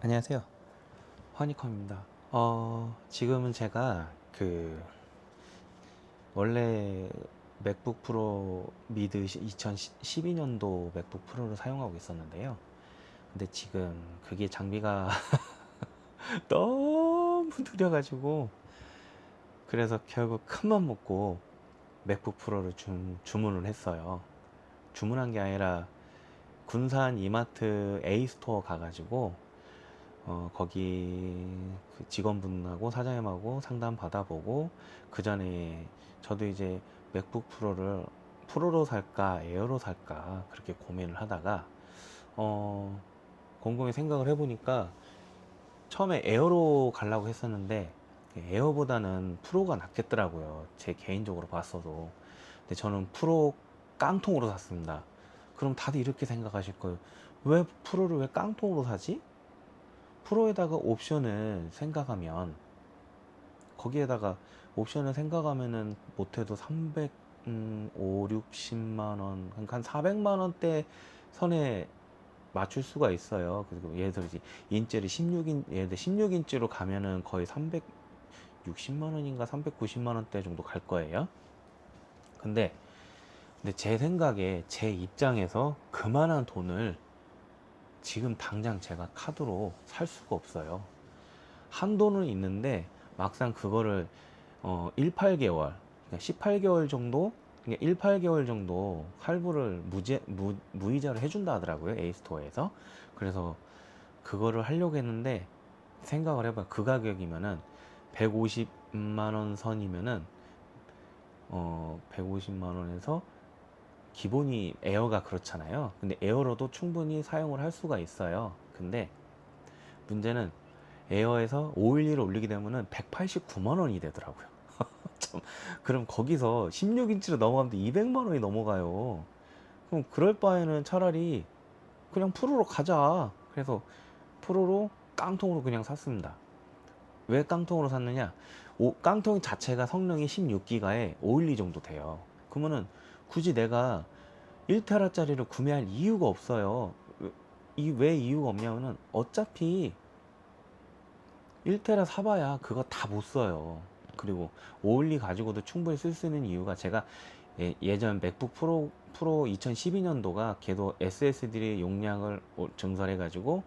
안녕하세요. 허니컴입니다. 지금은 제가 원래 맥북 프로 미드 2012년도 맥북 프로를 사용하고 있었는데요. 근데 지금 그게 장비가 너무 느려가지고, 그래서 결국 큰맘 먹고 맥북 프로를 주문을 했어요. 주문한 게 아니라 군산 이마트 A 스토어 가가지고 거기 그 직원분하고 사장님하고 상담 받아보고, 그 전에 저도 이제 맥북 프로로 살까 에어로 살까 그렇게 고민을 하다가 어 곰곰이 생각을 해보니까 처음에 에어로 가려고 했었는데 에어보다는 프로가 낫겠더라고요, 제 개인적으로 봤어도. 근데 저는 프로 깡통으로 샀습니다. 그럼 다들 이렇게 생각하실 거예요. 왜 프로를 왜 깡통으로 사지? 프로에다가 옵션을 생각하면, 거기에다가 옵션을 생각하면은 못해도 5, 60만원, 그러니까 한 400만원대 선에 맞출 수가 있어요. 그리고 예를 들어 이제 인텔이 16인, 예를 들어 16인치로 가면은 거의 360만원인가 390만원대 정도 갈 거예요. 근데 제 생각에, 제 입장에서 그만한 돈을 지금 당장 제가 카드로 살 수가 없어요. 한도는 있는데 막상 그거를 1, 8개월, 그러니까 18개월 정도, 1, 8개월 정도 할부를 무이자를 해준다 하더라고요, A스토어에서. 그래서 그거를 하려고 했는데, 생각을 해봐요. 그 가격이면은 150만 원 선이면은 150만 원에서, 기본이 에어가 그렇잖아요. 근데 에어로도 충분히 사용을 할 수가 있어요. 근데 문제는 에어에서 511을 올리게 되면은 189만 원이 되더라고요. 참, 그럼 거기서 16인치로 넘어가면 200만 원이 넘어가요. 그럼 그럴 바에는 차라리 그냥 프로로 가자. 그래서 프로로 깡통으로 그냥 샀습니다. 왜 깡통으로 샀느냐? 깡통 자체가 성능이 16기가에 512 정도 돼요. 그러면은 굳이 내가 1테라짜리를 구매할 이유가 없어요. 왜 이유가 없냐면은 어차피 1테라 사봐야 그거 다 못 써요. 그리고 512 가지고도 충분히 쓸 수 있는 이유가, 제가 예전 맥북 프로 2012년도가 걔도 SSD 용량을 증설해 가지고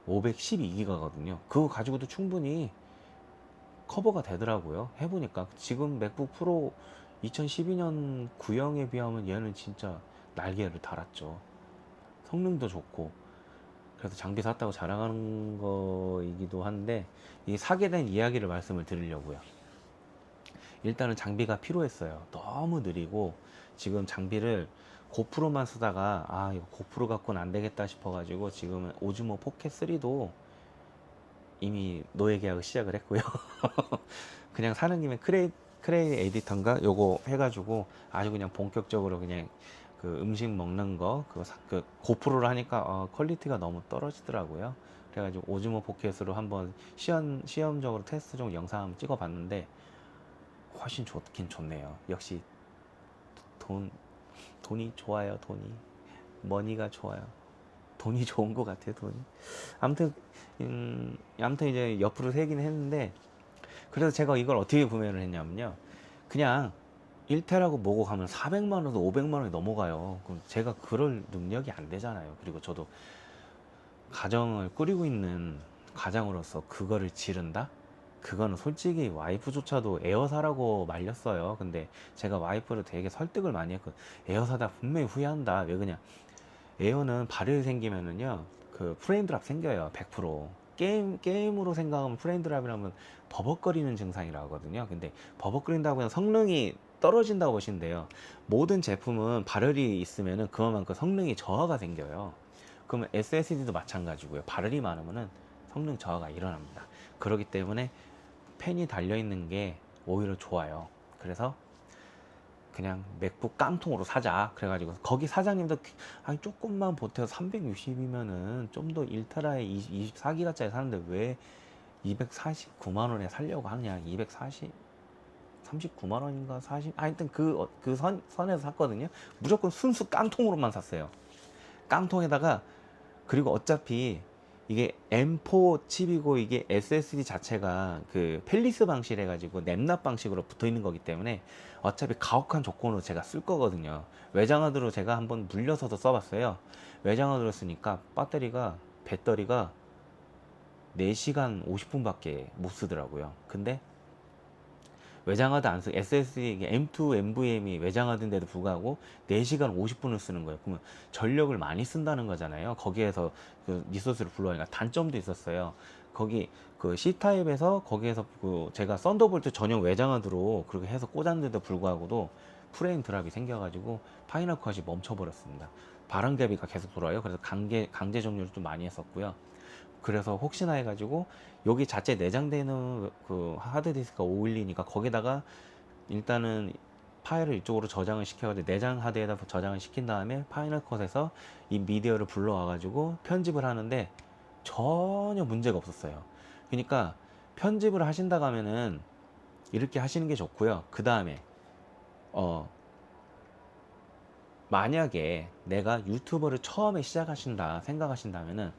512기가거든요. 그거 가지고도 충분히 커버가 되더라고요. 해보니까 지금 맥북 프로 2012년 구형에 비하면 얘는 진짜 날개를 달았죠. 성능도 좋고. 그래서 장비 샀다고 자랑하는 거이기도 한데, 이 사게 된 이야기를 말씀을 드리려고요. 일단은 장비가 필요했어요. 너무 느리고, 지금 장비를 고프로만 쓰다가 이거 고프로 갖고는 안 되겠다 싶어가지고 지금은 오즈모 포켓 3도 이미 노예 계약을 시작을 했고요. 그냥 사는 김에 크레이 에디터인가 요거 해가지고 아주 그냥 본격적으로 그냥 그 음식 먹는 거 그 고프로를 하니까 퀄리티가 너무 떨어지더라고요. 그래가지고 오즈모 포켓으로 한번 시험적으로 테스트용 영상 한번 찍어봤는데 훨씬 좋긴 좋네요. 역시 돈 돈이 좋아요. 돈이 머니가 좋아요. 돈이 좋은 것 같아요. 돈이. 아무튼 아무튼 이제 옆으로 세긴 했는데, 그래서 제가 이걸 어떻게 구매를 했냐면요. 그냥 1테라고 뭐고 가면 400만 원도 500만 원이 넘어가요. 그럼 제가 그럴 능력이 안 되잖아요. 그리고 저도 가정을 꾸리고 있는 가장으로서 그거를 지른다? 그거는 솔직히 와이프조차도 에어 사라고 말렸어요. 근데 제가 와이프를 되게 설득을 많이 했거든. 에어 사다 분명히 후회한다. 왜 그냥, 에어는 발열 생기면은요, 그 프레임 드랍 생겨요. 100%. 게임으로 생각하면 프레임 드랍이라면 버벅거리는 증상이라고 하거든요. 근데 버벅거린다고 해서 성능이 떨어진다고 보시면 돼요. 모든 제품은 발열이 있으면은 그만큼 성능이 저하가 생겨요. 그러면 SSD도 마찬가지고요. 발열이 많으면은 성능 저하가 일어납니다. 그렇기 때문에 팬이 달려있는 게 오히려 좋아요. 그래서 그냥 맥북 깡통으로 사자 그래가지고, 거기 사장님도 아니 조금만 보태서 360이면은 좀 더 1테라에 24기가짜리 사는데 왜 249만 원에 살려고 하느냐. 240 39만 원인가 40, 하여튼 그 선에서 샀거든요. 무조건 순수 깡통으로만 샀어요. 깡통에다가. 그리고 어차피 이게 M4 칩이고 이게 SSD 자체가 그 펠리스 방식이라 가지고 램납 방식으로 붙어 있는 거기 때문에 어차피 가혹한 조건으로 제가 쓸 거거든요. 외장하드로 제가 한번 물려서도 써봤어요. 외장하드로 쓰니까 배터리가 4시간 50분밖에 못 쓰더라고요. 근데 외장하드 안 쓰, SSD M2 NVMe 외장하드인데도 불구하고 4시간 50분을 쓰는 거예요. 그러면 전력을 많이 쓴다는 거잖아요. 거기에서 그 리소스를 불러오니까 단점도 있었어요. 거기 그 C타입에서 거기에서 그 제가 썬더볼트 전용 외장하드로 그렇게 해서 꽂았는데도 불구하고도 프레임 드랍이 생겨가지고 파이널 컷이 멈춰버렸습니다. 바람개비가 계속 돌아요. 그래서 강제 종료를 좀 많이 했었고요. 그래서 혹시나 해가지고 여기 자체 내장되는 그 하드디스크가 512니까 거기다가 일단은 파일을 이쪽으로 저장을 시켜가지고 내장 하드에다 저장을 시킨 다음에 파이널 컷에서 이 미디어를 불러와가지고 편집을 하는데 전혀 문제가 없었어요. 그러니까 편집을 하신다고 하면은 이렇게 하시는 게 좋고요. 그 다음에 만약에 내가 유튜버를 처음에 시작하신다 생각하신다면은,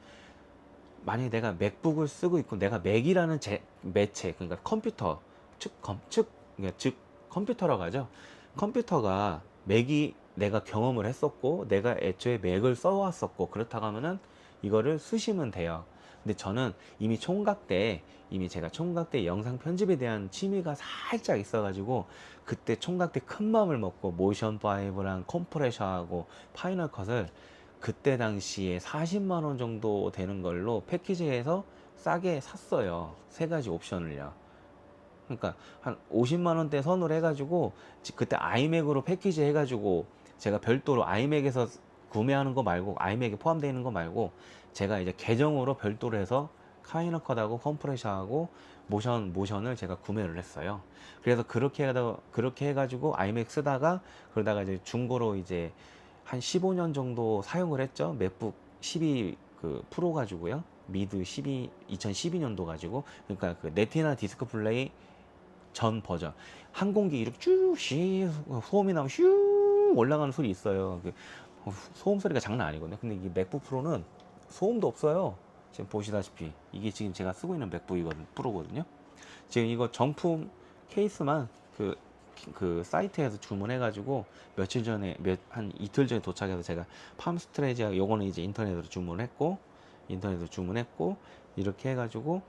만약에 내가 맥북을 쓰고 있고 내가 맥이라는 매체, 그러니까 컴퓨터 그러니까 즉 컴퓨터라고 하죠. 컴퓨터가 맥이 내가 경험을 했었고 내가 애초에 맥을 써왔었고 그렇다고 하면은 이거를 쓰시면 돼요. 근데 저는 이미 제가 총각 때 영상 편집에 대한 취미가 살짝 있어가지고 그때 총각 때 큰 마음을 먹고 모션 5랑 컴프레셔하고 파이널 컷을 그때 당시에 40만 원 정도 되는 걸로 패키지에서 싸게 샀어요. 세 가지 옵션을요. 그러니까 한 50만 원대 선으로 해가지고 그때 아이맥으로 패키지 해가지고 제가 별도로 아이맥에서 구매하는 거 말고, 아이맥에 포함되어 있는 거 말고 제가 이제 계정으로 별도로 해서 파이널 컷하고 컴프레셔하고 모션을 제가 구매를 했어요. 그래서 그렇게 해가지고 아이맥 쓰다가 그러다가 이제 중고로 이제 한 15년 정도 사용을 했죠. 맥북 12 그 프로 가지고요. 미드 2012년도 가지고, 그러니까 그 네티나 디스크 플레이 전 버전. 항공기 이렇게 쭉쉬 소음이 나면 슉 올라가는 소리 있어요. 소음 소리가 장난 아니거든요. 근데 이 맥북 프로는 소음도 없어요. 지금 보시다시피 이게 지금 제가 쓰고 있는 맥북이거든, 프로거든요. 지금 이거 정품 케이스만 그 사이트에서 주문해가지고 며칠 전에 한 이틀 전에 도착해서 제가 팜스트레지아 요거는 이제 인터넷으로 주문했고 이렇게 해가지고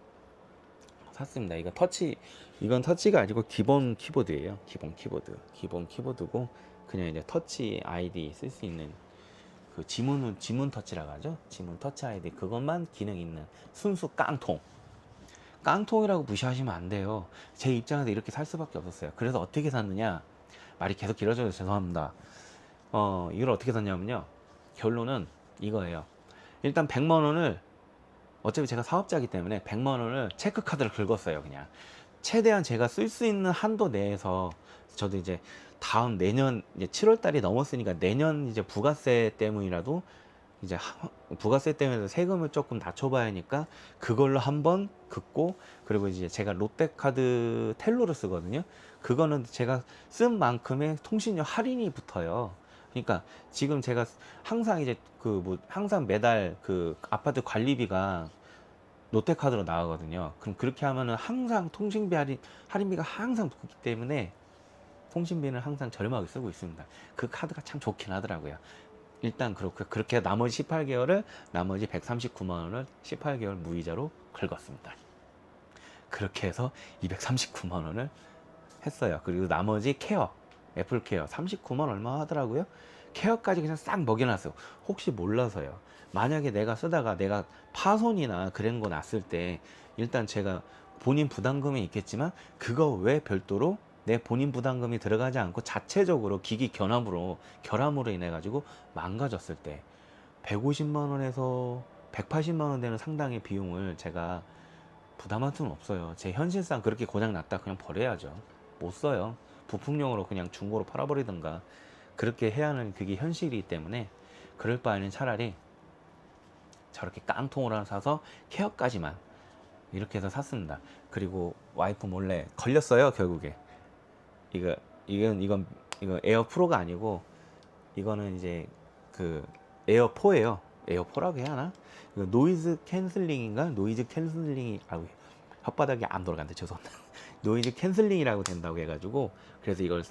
샀습니다. 이건 터치가 아니고 기본 키보드예요. 기본 키보드고 그냥 이제 터치 아이디 쓸 수 있는 그 지문 터치라고 하죠. 지문 터치 아이디 그것만 기능 있는 순수 깡통이라고 무시하시면 안 돼요. 제 입장에서 이렇게 살 수밖에 없었어요. 그래서 어떻게 샀느냐, 말이 계속 길어져서 죄송합니다. 이걸 어떻게 샀냐면요, 결론은 이거예요. 일단 100만 원을, 어차피 제가 사업자이기 때문에 100만 원을 체크카드를 긁었어요. 그냥 최대한 제가 쓸 수 있는 한도 내에서. 저도 이제 다음 내년 이제 7월 달이 넘었으니까 내년 이제 부가세 때문이라도 이제 부가세 때문에 세금을 조금 낮춰봐야 하니까 그걸로 한번 긋고, 그리고 이제 제가 롯데카드 텔로를 쓰거든요. 그거는 제가 쓴 만큼의 통신료 할인이 붙어요. 그러니까 지금 제가 항상 이제 항상 매달 그 아파트 관리비가 롯데카드로 나가거든요. 그럼 그렇게 하면은 항상 통신비 할인비가 항상 붙기 때문에 통신비는 항상 저렴하게 쓰고 있습니다. 그 카드가 참 좋긴 하더라고요. 일단 그렇게 나머지 18개월을 나머지 139만 원을 18개월 무이자로 긁었습니다. 그렇게 해서 239만 원을 했어요. 그리고 나머지 애플 케어 39만 얼마 하더라고요. 케어까지 그냥 싹 먹여놨어요. 혹시 몰라서요. 만약에 내가 쓰다가 내가 파손이나 그런 거 났을 때 일단 제가 본인 부담금이 있겠지만 그거 외 별도로 내 본인 부담금이 들어가지 않고 자체적으로 기기 결함으로 인해 가지고 망가졌을 때 150만 원에서 180만 원 되는 상당의 비용을 제가 부담할 수는 없어요. 제 현실상 그렇게 고장 났다 그냥 버려야죠. 못 써요. 부품용으로 그냥 중고로 팔아버리든가 그렇게 해야 하는 그게 현실이기 때문에 그럴 바에는 차라리 저렇게 깡통을 하나 사서 케어까지만 이렇게 해서 샀습니다. 그리고 와이프 몰래 걸렸어요. 결국에 이건 에어 프로가 아니고 이거는 이제 그 에어 4예요. 에어포라고 해야 하나? 이거 노이즈 캔슬링인가? 노이즈 캔슬링이, 아우, 혓바닥이 안 돌아간다. 죄송합니다. 노이즈 캔슬링이라고 된다고 해가지고, 그래서 이걸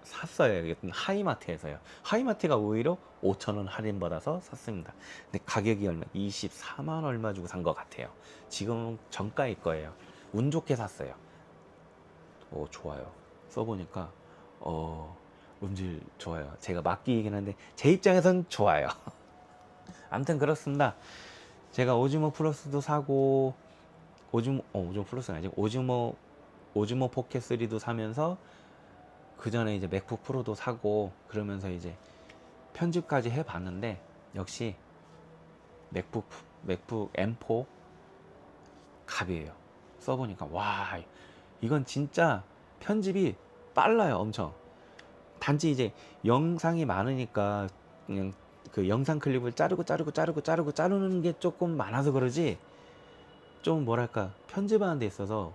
샀어요. 이게 하이마트에서요. 하이마트가 오히려 5,000원 할인받아서 샀습니다. 근데 가격이 얼마? 24만 얼마 주고 산 것 같아요. 지금 정가일 거예요. 운 좋게 샀어요. 좋아요. 써보니까 음질 좋아요. 제가 맡기긴 한데 제 입장에선 좋아요. 아무튼 그렇습니다. 제가 오즈모 플러스도 사고, 오즈모 플러스는 아니지, 오즈모 포켓 3도 사면서 그 전에 이제 맥북 프로도 사고, 그러면서 이제 편집까지 해봤는데 역시 맥북 M4 갑이에요. 써보니까 와, 이건 진짜 편집이 빨라요. 엄청. 단지 이제 영상이 많으니까 그냥 그 영상 클립을 자르는 게 조금 많아서 그러지, 좀 뭐랄까 편집하는 데 있어서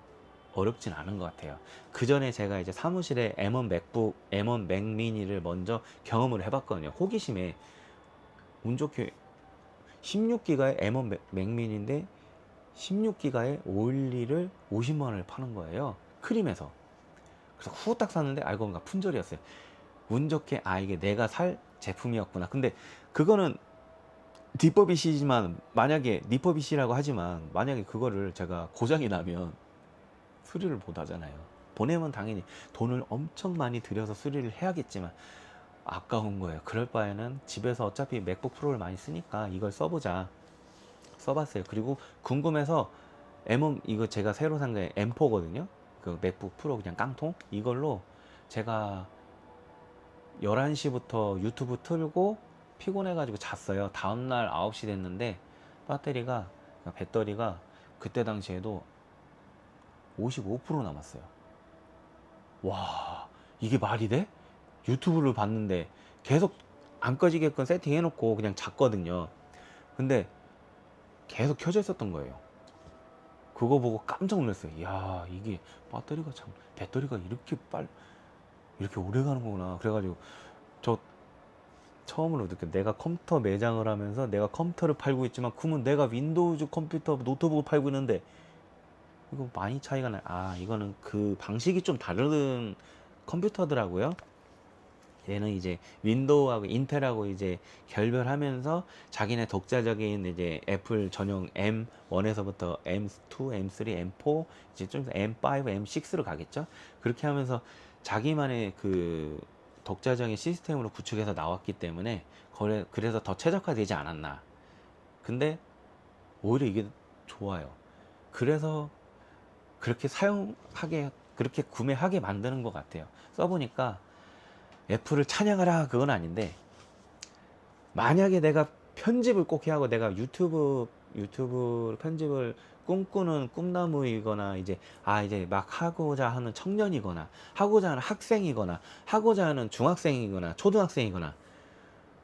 어렵진 않은 것 같아요. 그 전에 제가 이제 사무실에 M1 맥 미니를 먼저 경험을 해봤거든요. 호기심에. 운 좋게 16기가의 M1 맥 미니인데 16기가의 오일리를 50만 원을 파는 거예요. 크림에서. 그래서 후딱 샀는데 알고 보니까 품절이었어요. 운 좋게 이게 내가 살 제품이었구나. 근데 그거는 리퍼비시지만, 만약에 리퍼비시라고 하지만 만약에 그거를 제가 고장이 나면 수리를 못 하잖아요. 보내면 당연히 돈을 엄청 많이 들여서 수리를 해야겠지만 아까운 거예요. 그럴 바에는 집에서 어차피 맥북 프로를 많이 쓰니까 이걸 써보자. 써봤어요. 그리고 궁금해서 M1, 이거 제가 새로 산 게 M4거든요. 그 맥북 프로 그냥 깡통 이걸로 제가 11시부터 유튜브 틀고 피곤해가지고 잤어요. 다음날 9시 됐는데 배터리가 그때 당시에도 55% 남았어요. 와, 이게 말이 돼? 유튜브를 봤는데 계속 안 꺼지게끔 세팅해놓고 그냥 잤거든요. 근데 계속 켜져 있었던 거예요. 그거 보고 깜짝 놀랐어요. 이야, 이게 배터리가 이렇게 오래 가는 거구나. 그래가지고 저 처음으로 느껴. 내가 컴퓨터 매장을 하면서 내가 컴퓨터를 팔고 있지만 그러면 내가 윈도우즈 컴퓨터 노트북을 팔고 있는데 이거 많이 차이가 나. 이거는 그 방식이 좀 다른 컴퓨터더라고요. 얘는 이제 윈도우하고 인텔하고 이제 결별하면서 자기네 독자적인 이제 애플 전용 M1에서부터 M2, M3, M4, 이제 좀 M5, M6로 가겠죠. 그렇게 하면서 자기만의 그 독자적인 시스템으로 구축해서 나왔기 때문에 그래서 더 최적화되지 않았나. 근데 오히려 이게 좋아요. 그래서 그렇게 구매하게 만드는 것 같아요. 써보니까 애플을 찬양하라 그건 아닌데, 만약에 내가 편집을 꼭 해야 하고 내가 유튜브 편집을 꿈꾸는 꿈나무이거나 이제 막 하고자 하는 청년이거나 하고자 하는 학생이거나 하고자 하는 중학생이거나 초등학생이거나,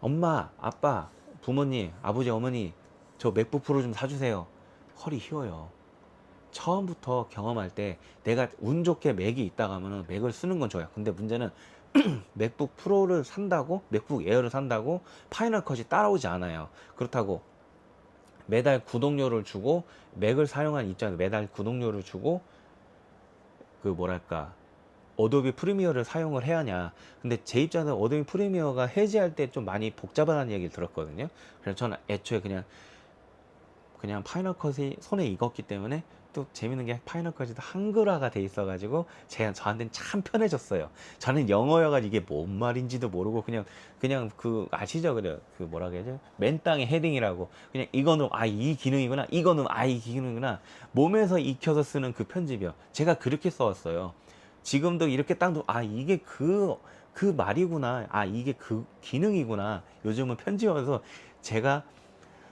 엄마 아빠 부모님 아버지 어머니 저 맥북 프로 좀 사주세요. 허리 휘어요. 처음부터 경험할 때 내가 운 좋게 맥이 있다가 하면은 맥을 쓰는 건 좋아요. 근데 문제는 맥북 프로를 산다고, 맥북 에어를 산다고 파이널 컷이 따라오지 않아요. 그렇다고 매달 구독료를 주고 맥을 사용한 입장에서 매달 구독료를 주고 그 뭐랄까 어도비 프리미어를 사용을 해야 하냐. 근데 제 입장에서 어도비 프리미어가 해지할 때 좀 많이 복잡하다는 얘기를 들었거든요. 그래서 저는 애초에 그냥 파이널 컷이 손에 익었기 때문에, 또 재밌는 게 파이널 컷이 한글화가 돼 있어가지고 저한테는 참 편해졌어요. 저는 영어여가지고 이게 뭔 말인지도 모르고 그냥 그 아시죠? 그래 그 뭐라 그러죠? 맨 땅에 헤딩이라고, 그냥 이거는 이 기능이구나, 이거는 이 기능이구나, 몸에서 익혀서 쓰는 그 편집이요. 제가 그렇게 써왔어요. 지금도 이렇게 땅도 이게 그 말이구나, 이게 그 기능이구나. 요즘은 편집하면서 제가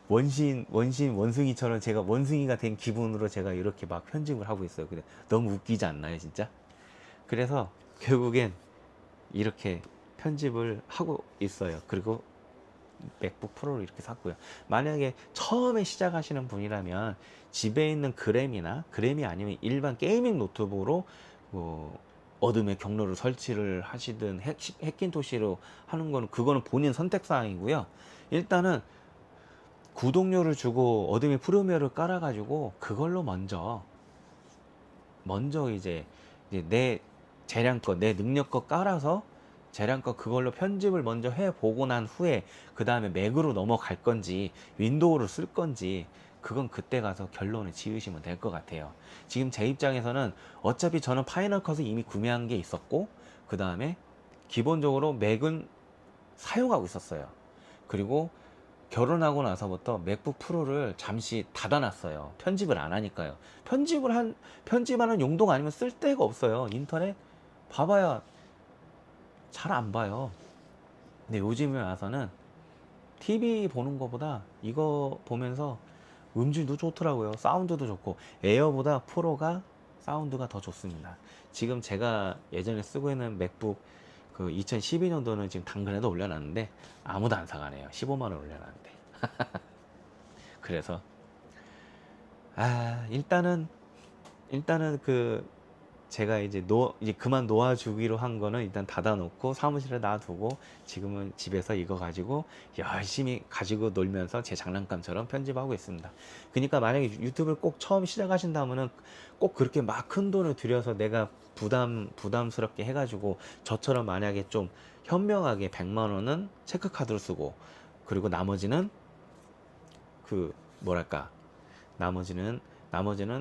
원숭이처럼 제가 원숭이가 된 기분으로 제가 이렇게 막 편집을 하고 있어요. 근데 너무 웃기지 않나요, 진짜? 그래서 결국엔 이렇게 편집을 하고 있어요. 그리고 맥북 프로를 이렇게 샀고요. 만약에 처음에 시작하시는 분이라면 집에 있는 그램이 아니면 일반 게이밍 노트북으로 어둠의 경로를 설치를 하시든 해킨토시로 하는 거는 그거는 본인 선택 사항이고요. 일단은 구독료를 주고 어드미 프리미어를 깔아가지고 그걸로 먼저 이제 내 재량껏 내 능력껏 깔아서 재량껏 그걸로 편집을 먼저 해보고 난 후에 그 다음에 맥으로 넘어갈 건지 윈도우를 쓸 건지 그건 그때 가서 결론을 지으시면 될 것 같아요. 지금 제 입장에서는 어차피 저는 파이널 컷을 이미 구매한 게 있었고 그 다음에 기본적으로 맥은 사용하고 있었어요. 그리고 결혼하고 나서부터 맥북 프로를 잠시 닫아놨어요. 편집을 안 하니까요. 편집하는 용도가 아니면 쓸 데가 없어요. 인터넷 봐봐야 잘 안 봐요. 근데 요즘에 와서는 TV 보는 거보다 이거 보면서 음질도 좋더라고요. 사운드도 좋고 에어보다 프로가 사운드가 더 좋습니다. 지금 제가 예전에 쓰고 있는 맥북 그 2012년도는 지금 당근에도 올려놨는데 아무도 안 사가네요. 15만 원 올려놨는데. 그래서 일단은 그 제가 이제 그만 놓아주기로 한 거는 일단 닫아놓고 사무실에 놔두고 지금은 집에서 이거 가지고 열심히 가지고 놀면서 제 장난감처럼 편집하고 있습니다. 그러니까 만약에 유튜브를 꼭 처음 시작하신다면은 꼭 그렇게 막 큰 돈을 들여서 내가 부담스럽게 해가지고 저처럼 만약에 좀 현명하게 100만 원은 체크카드로 쓰고 그리고 나머지는 그 뭐랄까 나머지는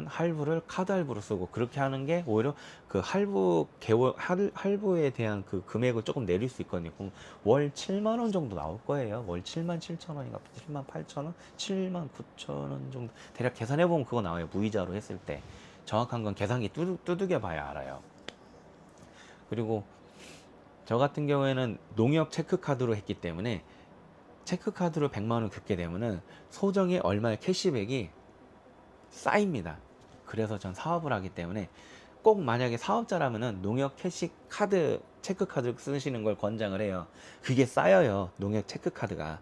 할부를 카드 할부로 쓰고 그렇게 하는 게 오히려 그 할부에 대한 그 금액을 조금 내릴 수 있거든요. 그럼 월 7만 원 정도 나올 거예요. 월 7만 7천 원인가 7만 8천 원, 7만 9천 원 정도 대략 계산해 보면 그거 나와요. 무이자로 했을 때 정확한 건 계산기 두들겨 봐야 알아요. 그리고 저 같은 경우에는 농협 체크카드로 했기 때문에 체크카드로 100만 원 긋게 되면은 소정의 얼마의 캐시백이 쌓입니다. 그래서 전 사업을 하기 때문에 꼭 만약에 사업자라면은 농협 캐시 카드 체크카드 쓰시는 걸 권장을 해요. 그게 쌓여요. 농협 체크카드가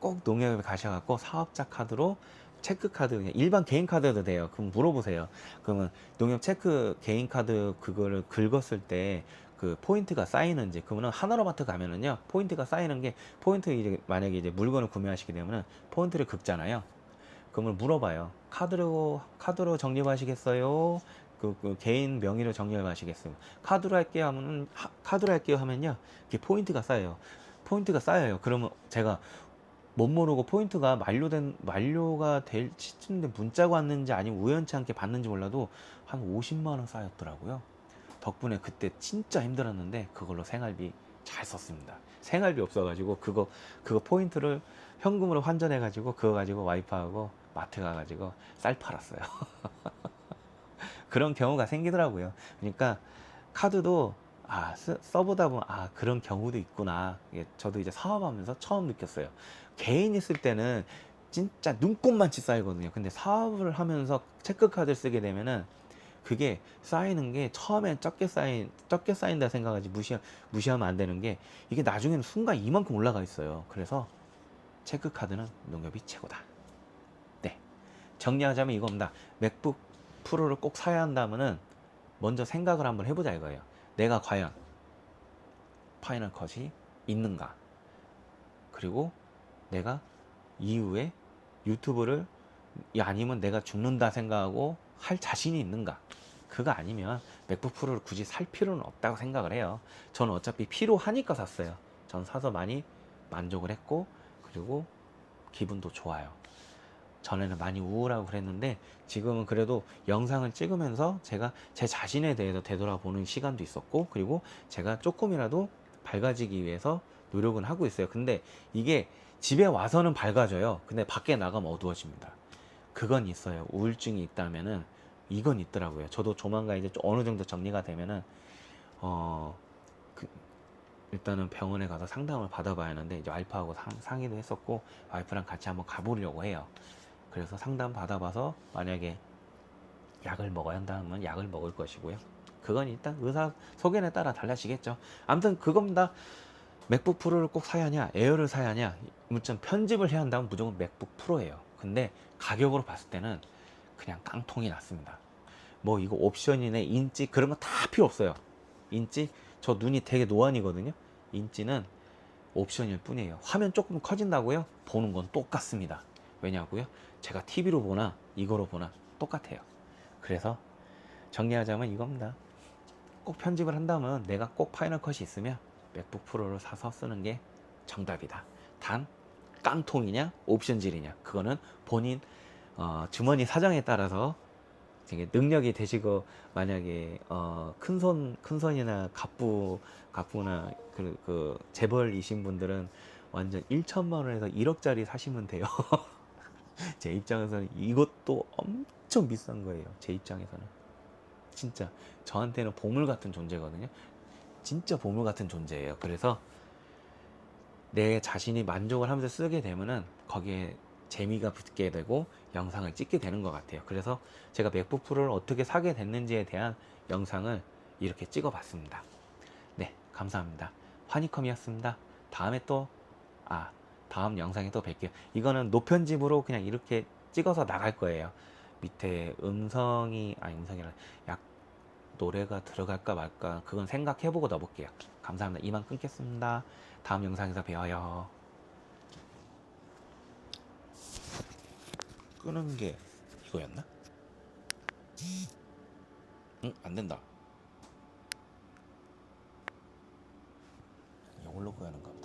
꼭 농협에 가셔갖고 사업자 카드로 체크카드 그냥 일반 개인 카드도 돼요. 그럼 물어보세요. 그러면 농협 체크 개인 카드 그거를 긁었을 때 그 포인트가 쌓이는지 그러면 하나로마트 가면은요 포인트가 쌓이는 게 포인트 이제 만약에 이제 물건을 구매하시게 되면은 포인트를 긁잖아요. 그러면 물어봐요. 카드로 적립하시겠어요? 그 개인 명의로 적립하시겠어요? 카드로 할게요 하면은 카드로 할게요 하면요. 이게 포인트가 쌓여요. 포인트가 쌓여요. 그러면 제가 못 모르고 포인트가 만료가 될 시점인데 문자가 왔는지 아니면 우연치 않게 받는지 몰라도 한 50만 원 쌓였더라고요. 덕분에 그때 진짜 힘들었는데 그걸로 생활비 잘 썼습니다. 생활비 없어가지고 그거 포인트를 현금으로 환전해가지고 그거 가지고 와이프하고 마트 가가지고 쌀 팔았어요. 그런 경우가 생기더라고요. 그러니까 카드도 써보다 보면 그런 경우도 있구나. 저도 이제 사업하면서 처음 느꼈어요. 개인이 쓸 때는 진짜 눈꼽만치 쌓이거든요. 근데 사업을 하면서 체크카드를 쓰게 되면은 그게 쌓이는 게 처음엔 적게 쌓인다 생각하지 무시하면 안 되는 게 이게 나중에는 순간 이만큼 올라가 있어요. 그래서 체크카드는 농협이 최고다. 네. 정리하자면 이겁니다. 맥북 프로를 꼭 사야 한다면은 먼저 생각을 한번 해보자 이거예요. 내가 과연 파이널 컷이 있는가? 그리고 내가 이후에 유튜브를 아니면 내가 죽는다 생각하고 할 자신이 있는가? 그거 아니면 맥북 프로를 굳이 살 필요는 없다고 생각을 해요. 저는 어차피 필요하니까 샀어요. 전 사서 많이 만족을 했고 그리고 기분도 좋아요. 전에는 많이 우울하고 그랬는데 지금은 그래도 영상을 찍으면서 제가 제 자신에 대해서 되돌아보는 시간도 있었고 그리고 제가 조금이라도 밝아지기 위해서 노력은 하고 있어요. 근데 이게 집에 와서는 밝아져요. 근데 밖에 나가면 어두워집니다. 그건 있어요. 우울증이 있다면은 이건 있더라고요. 저도 조만간 이제 어느 정도 정리가 되면은 어 그 일단은 병원에 가서 상담을 받아봐야 하는데 이제 와이프하고 상의도 했었고 와이프랑 같이 한번 가보려고 해요. 그래서 상담 받아봐서 만약에 약을 먹어야 한다면 약을 먹을 것이고요. 그건 일단 의사 소견에 따라 달라지겠죠. 아무튼 그겁니다. 맥북 프로를 꼭 사야 하냐 에어를 사야 하냐 무튼 편집을 해야 한다면 무조건 맥북 프로예요. 근데 가격으로 봤을 때는 그냥 깡통이 났습니다. 뭐 이거 옵션이네 인치 그런 거 다 필요 없어요. 인치 저 눈이 되게 노안이거든요. 인치는 옵션일 뿐이에요. 화면 조금 커진다고요? 보는 건 똑같습니다. 왜냐고요? 제가 TV로 보나 이거로 보나 똑같아요. 그래서 정리하자면 이겁니다. 꼭 편집을 한다면 내가 꼭 파이널 컷이 있으면 맥북 프로를 사서 쓰는 게 정답이다. 단 깡통이냐 옵션질이냐 그거는 본인 주머니 사정에 따라서 되게 능력이 되시고 만약에 큰손이나 갑부나 그 재벌이신 분들은 완전 1천만 원에서 1억짜리 사시면 돼요. 제 입장에서는 이것도 엄청 비싼 거예요. 제 입장에서는 진짜 저한테는 보물 같은 존재거든요. 진짜 보물 같은 존재예요. 그래서 내 자신이 만족을 하면서 쓰게 되면은 거기에 재미가 붙게 되고 영상을 찍게 되는 것 같아요. 그래서 제가 맥북 프로를 어떻게 사게 됐는지에 대한 영상을 이렇게 찍어 봤습니다. 네, 감사합니다. 화니컴이었습니다. 다음에 또 다음 영상에 또 뵐게요. 이거는 노편집으로 그냥 이렇게 찍어서 나갈 거예요. 밑에 음성이라 약 노래가 들어갈까 말까 그건 생각해보고 넣어볼게요. 감사합니다. 이만 끊겠습니다. 다음 영상에서 봬요. 끄는 게 이거였나? 응, 안 된다. 이걸로 끄는 가 봐.